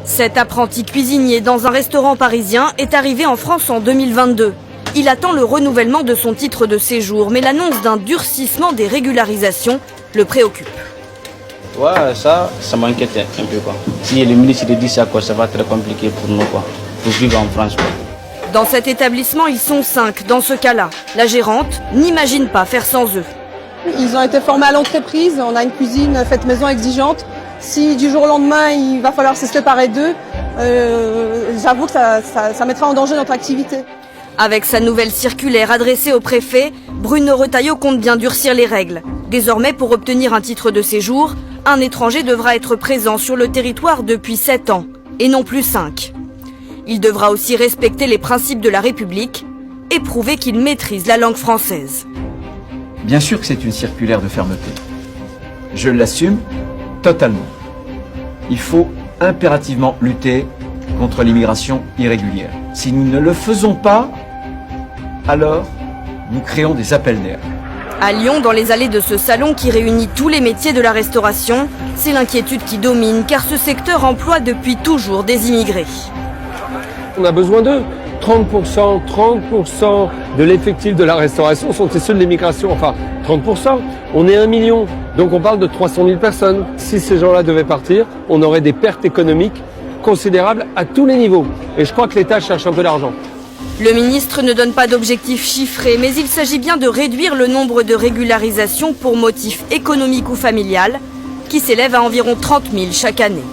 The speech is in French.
Cet apprenti cuisinier dans un restaurant parisien est arrivé en France en 2022. Il attend le renouvellement de son titre de séjour, mais l'annonce d'un durcissement des régularisations le préoccupe. Ouais, ça m'inquiète un peu quoi. Si le ministre dit ça, quoi, ça va être très compliqué pour nous quoi, pour vivre en France quoi. Dans cet établissement, ils sont 5 dans ce cas-là. La gérante n'imagine pas faire sans eux. Ils ont été formés à l'entreprise, on a une cuisine faite maison exigeante. Si du jour au lendemain, il va falloir se séparer d'eux, j'avoue que ça mettra en danger notre activité. Avec sa nouvelle circulaire adressée au préfet, Bruno Retailleau compte bien durcir les règles. Désormais, pour obtenir un titre de séjour, un étranger devra être présent sur le territoire depuis 7 ans, et non plus 5. Il devra aussi respecter les principes de la République et prouver qu'il maîtrise la langue française. Bien sûr que c'est une circulaire de fermeté. Je l'assume totalement. Il faut impérativement lutter contre l'immigration irrégulière. Si nous ne le faisons pas, alors nous créons des appels d'air. À Lyon, dans les allées de ce salon qui réunit tous les métiers de la restauration, c'est l'inquiétude qui domine car ce secteur emploie depuis toujours des immigrés. On a besoin d'eux. 30% de l'effectif de la restauration sont issus de l'immigration. Enfin, 30%. On est 1 million. Donc on parle de 300 000 personnes. Si ces gens-là devaient partir, on aurait des pertes économiques considérables à tous les niveaux. Et je crois que l'État cherche un peu d'argent. Le ministre ne donne pas d'objectif chiffré, mais il s'agit bien de réduire le nombre de régularisations pour motif économique ou familial, qui s'élève à environ 30 000 chaque année.